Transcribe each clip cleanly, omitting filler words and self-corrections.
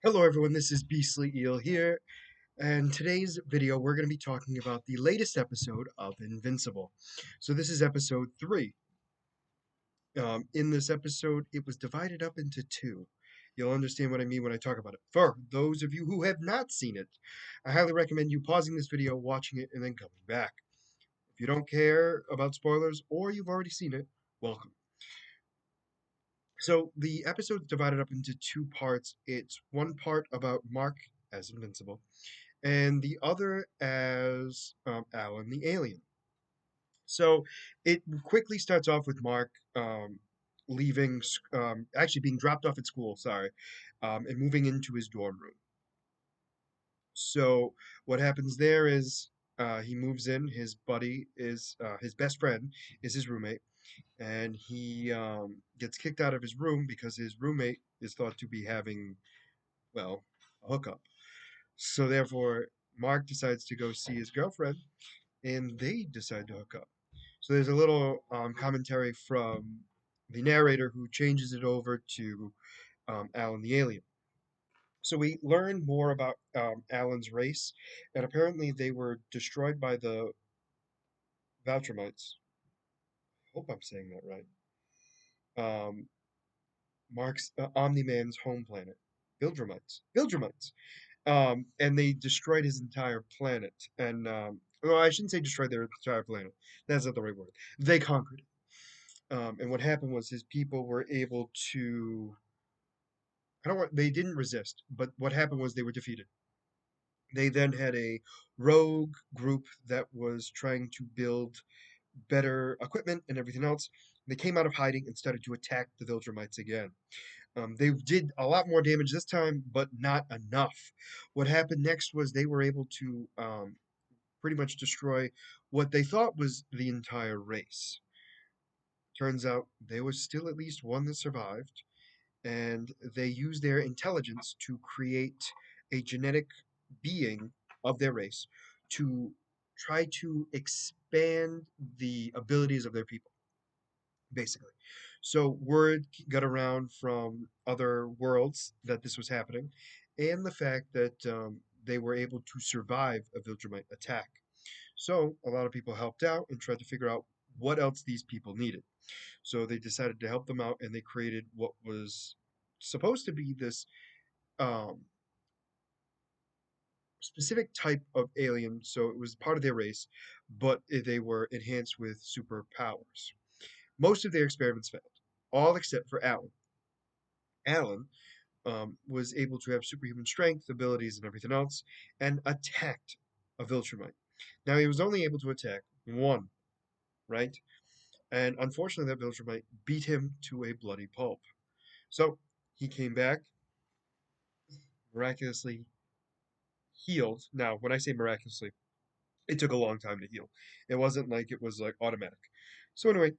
Hello everyone, this is Beastly Eel here, and today's video we're going to be talking about the latest episode of Invincible. So this is episode 3. In this episode, it was divided up into two. You'll understand what I mean when I talk about it. For those of you who have not seen it, I highly recommend you pausing this video, watching it, and then coming back. If you don't care about spoilers or you've already seen it, welcome. So the episode's divided up into two parts. It's one part about Mark as Invincible, and the other as Alan the alien. So it quickly starts off with Mark leaving, actually being dropped off at school, sorry, and moving into his dorm room. So what happens there is he moves in. His buddy is his best friend is his roommate, and he gets kicked out of his room because his roommate is thought to be having, well, a hookup. So therefore, Mark decides to go see his girlfriend, and they decide to hook up. So there's a little commentary from the narrator who changes it over to Alan the alien. So we learn more about Alan's race, and apparently they were destroyed by the Valtramites. Hope I'm saying that right. Um, Mark's Omni-Man's home planet, Viltrumites. Viltrumites. And they destroyed his entire planet. And well, I shouldn't say destroyed their entire planet. That's not the right word. They conquered it. And what happened was his people were able to. I don't want. They didn't resist, but what happened was they were defeated. They then had a rogue group that was trying to build better equipment and everything else. They came out of hiding and started to attack the Viltrumites again. They did a lot more damage this time, but not enough. What happened next was they were able to pretty much destroy what they thought was the entire race. Turns out there was still at least one that survived, and they used their intelligence to create a genetic being of their race to try to expand the abilities of their people, basically. So word got around from other worlds that this was happening, and the fact that they were able to survive a Viltrumite attack. So a lot of people helped out and tried to figure out what else these people needed. So they decided to help them out, and they created what was supposed to be this um, specific type of alien. So it was part of their race, but they were enhanced with superpowers. Most of their experiments failed, all except for Alan. Alan was able to have superhuman strength, abilities, and everything else, and attacked a Viltrumite. Now he was only able to attack one, right? And unfortunately, that Viltrumite beat him to a bloody pulp. So he came back, miraculously healed. Now, when I say miraculously, it took a long time to heal. It wasn't like it was like automatic. So anyway,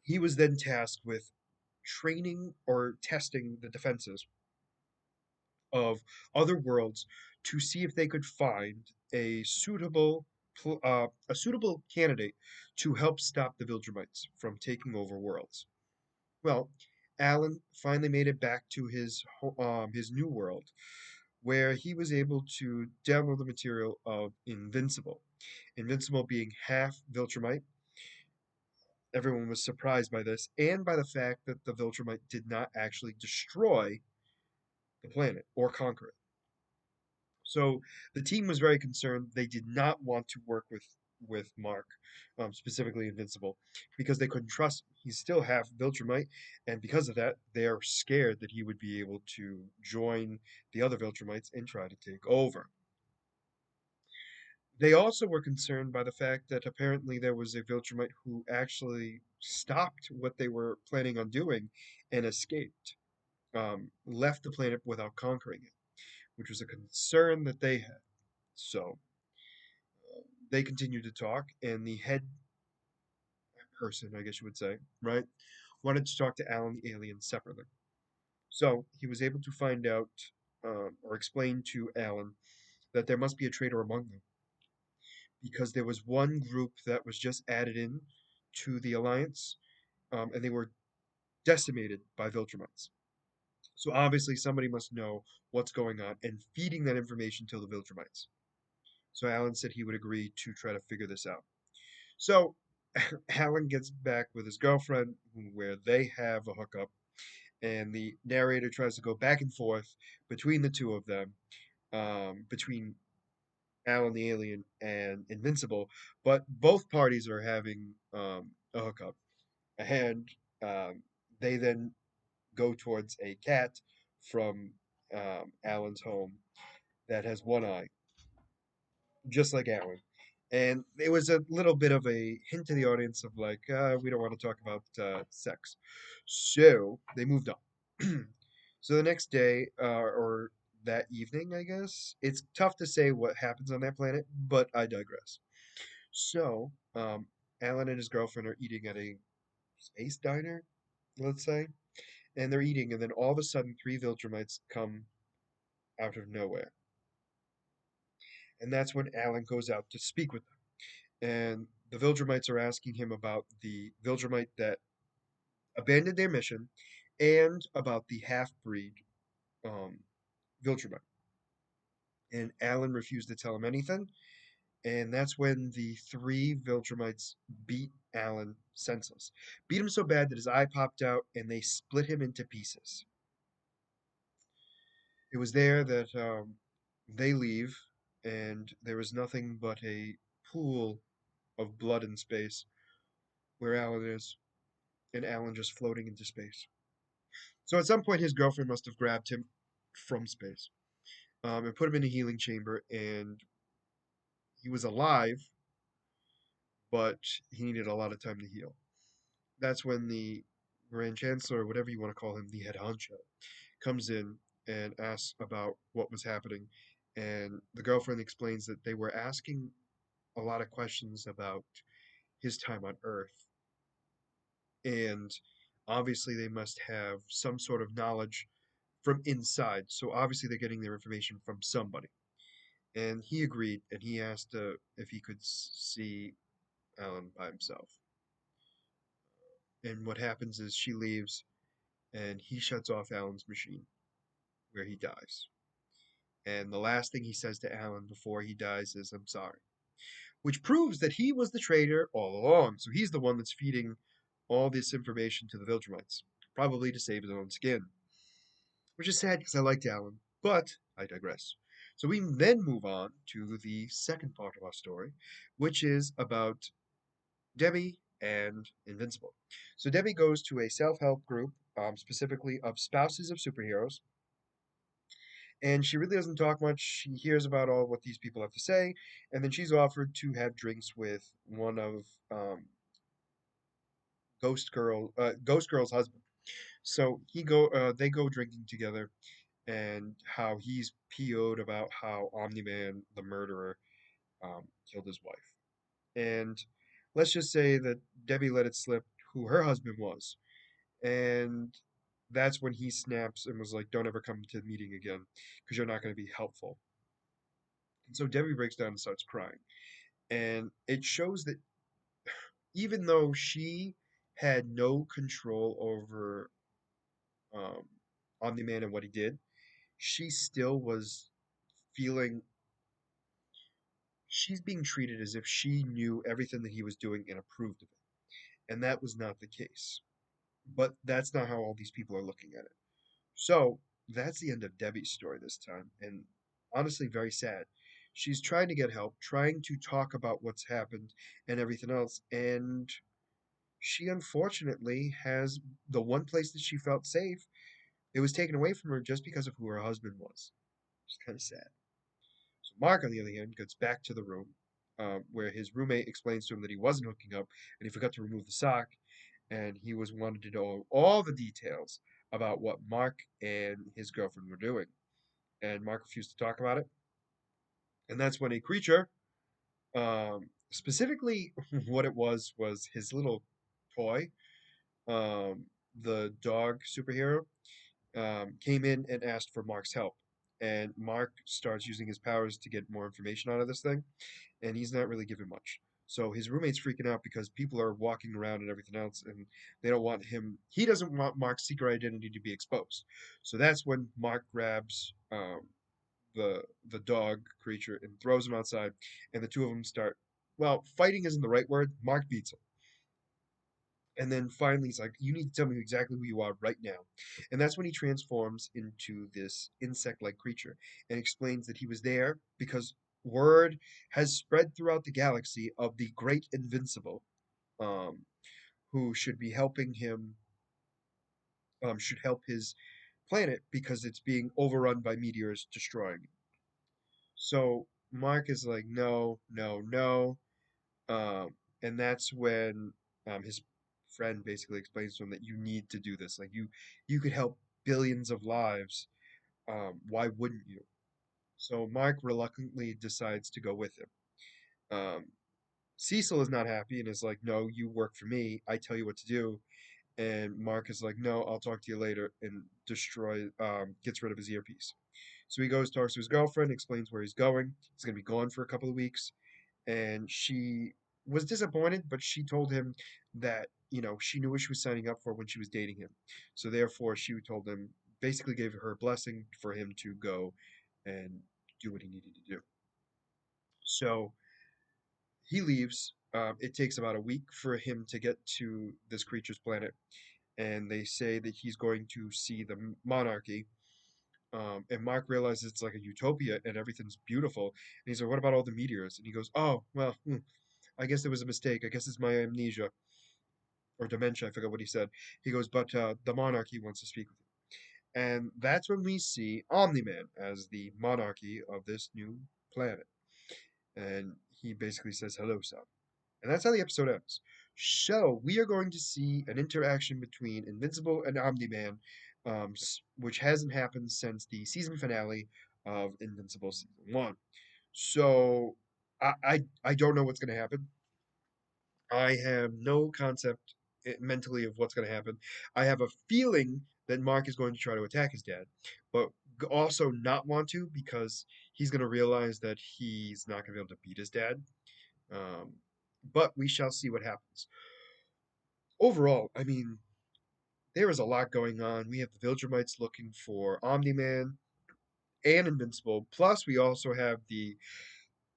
he was then tasked with training or testing the defenses of other worlds to see if they could find a suitable candidate to help stop the Viltrumites from taking over worlds. Well, Alan finally made it back to his new world, where he was able to download the material of Invincible. Invincible being half Viltrumite. Everyone was surprised by this, and by the fact that the Viltrumite did not actually destroy the planet or conquer it. So the team was very concerned. They did not want to work with Mark, specifically Invincible, because they couldn't trust him. He's still half Viltrumite, and because of that, they're scared that he would be able to join the other Viltrumites and try to take over. They also were concerned by the fact that apparently there was a Viltrumite who actually stopped what they were planning on doing and escaped, left the planet without conquering it, which was a concern that they had. So they continued to talk, and the head person, I guess you would say, right, wanted to talk to Alan the alien separately. So he was able to find out or explain to Alan that there must be a traitor among them because there was one group that was just added in to the alliance, and they were decimated by Viltrumites. So obviously somebody must know what's going on and feeding that information to the Viltrumites. So Alan said he would agree to try to figure this out. So Alan gets back with his girlfriend, where they have a hookup, and the narrator tries to go back and forth between the two of them, between Alan the alien and Invincible, but both parties are having a hookup, and they then go towards a cat from Alan's home that has one eye, just like Alan. And it was a little bit of a hint to the audience of like, we don't want to talk about sex. So they moved on. So the next day, or that evening, I guess, it's tough to say what happens on that planet, but I digress. So, Alan and his girlfriend are eating at a space diner, let's say, and they're eating, and then all of a sudden, three Viltrumites come out of nowhere. And that's when Alan goes out to speak with them. And the Viltrumites are asking him about the Viltrumite that abandoned their mission and about the half-breed um, Viltrumite. And Alan refused to tell him anything. And that's when the three Viltrumites beat Alan senseless. Beat him so bad that his eye popped out and they split him into pieces. It was there that they leave, and there is nothing but a pool of blood in space where Alan is, and Alan just floating into space. So at some point, his girlfriend must have grabbed him from space and put him in a healing chamber, and he was alive, but he needed a lot of time to heal. That's when the Grand Chancellor, or whatever you want to call him, the head honcho, comes in and asks about what was happening. And the girlfriend explains that they were asking a lot of questions about his time on Earth. And obviously, they must have some sort of knowledge from inside. So obviously, they're getting their information from somebody. And he agreed, and he asked if he could see Alan by himself. And what happens is she leaves, and he shuts off Alan's machine, where he dies. And the last thing he says to Alan before he dies is, "I'm sorry." Which proves that he was the traitor all along. So he's the one that's feeding all this information to the Viltrumites, probably to save his own skin. Which is sad because I liked Alan, but I digress. So we then move on to the second part of our story, which is about Debbie and Invincible. So Debbie goes to a self-help group, specifically of spouses of superheroes, and she really doesn't talk much. She hears about all what these people have to say, and then she's offered to have drinks with one of Ghost Girl's husband. So they go drinking together, and how he's PO'd about how Omni-Man, the murderer, killed his wife. And let's just say that Debbie let it slip who her husband was, and that's when he snaps and was like, "Don't ever come to the meeting again, because you're not going to be helpful." And so Debbie breaks down and starts crying. And it shows that even though she had no control over um, Omni-Man and what he did, she still was feeling she's being treated as if she knew everything that he was doing and approved of it. And that was not the case. But that's not how all these people are looking at it. So that's the end of Debbie's story this time. And honestly, very sad. She's trying to get help, trying to talk about what's happened and everything else. And she unfortunately has the one place that she felt safe. It was taken away from her just because of who her husband was. It's kind of sad. So Mark, on the other hand, gets back to the room where his roommate explains to him that he wasn't hooking up and he forgot to remove the sock, and he was wanted to know all the details about what Mark and his girlfriend were doing. And Mark refused to talk about it. And that's when a creature, specifically what it was his little toy, um, the dog superhero, came in and asked for Mark's help. And Mark starts using his powers to get more information out of this thing, and he's not really given much. So his roommate's freaking out because people are walking around and everything else, and they don't want him. He doesn't want Mark's secret identity to be exposed. So that's when Mark grabs the dog creature and throws him outside, and the two of them start. Well, fighting isn't the right word. Mark beats him. And then finally, he's like, "You need to tell me exactly who you are right now." And that's when he transforms into this insect like creature and explains that he was there because word has spread throughout the galaxy of the great Invincible, um, who should be helping him, should help his planet because it's being overrun by meteors destroying it. So Mark is like, "No, no, no." And that's when his friend basically explains to him that you need to do this. Like you could help billions of lives. Why wouldn't you? So Mark reluctantly decides to go with him. Um, Cecil is not happy and is like, "No, you work for me. I tell you what to do." And Mark is like, "No, I'll talk to you later," and gets rid of his earpiece. So he goes, talks to his girlfriend, explains where he's going. He's gonna be gone for a couple of weeks, and she was disappointed, but she told him that, she knew what she was signing up for when she was dating him. So therefore, she told him, basically gave her blessing for him to go and do what he needed to do. So he leaves. It takes about a week for him to get to this creature's planet, and they say that he's going to see the monarchy. And Mark realizes it's like a utopia and everything's beautiful. And he's like, "What about all the meteors?" And he goes, "Oh, well, I guess it was a mistake. I guess it's my amnesia or dementia. I forgot what he said." He goes, "But the monarchy wants to speak with you." And that's when we see Omni-Man as the monarchy of this new planet. And he basically says, "Hello, son." And that's how the episode ends. So we are going to see an interaction between Invincible and Omni-Man, which hasn't happened since the season finale of Invincible season one. So I don't know what's going to happen. I have no concept mentally of what's going to happen. I have a feeling that Mark is going to try to attack his dad, but also not want to because he's going to realize that he's not going to be able to beat his dad. Um, but we shall see what happens. Overall, I mean, there is a lot going on. We have the Viltrumites looking for Omni-Man and Invincible. Plus, we also have the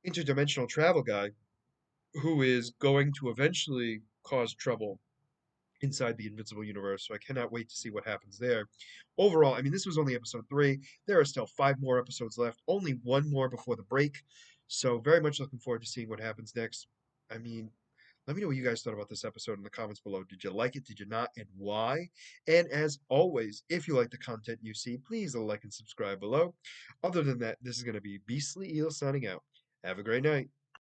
interdimensional travel guy who is going to eventually cause trouble inside the Invincible universe. So I cannot wait to see what happens there. Overall, I mean, this was only episode 3. There are still 5 more episodes left, only one more before the break. So very much looking forward to seeing what happens next. I mean, let me know what you guys thought about this episode in the comments below. Did you like it? Did you not? And why? And as always, if you like the content you see, please like and subscribe below. Other than that, this is going to be Beastly Eel signing out. Have a great night.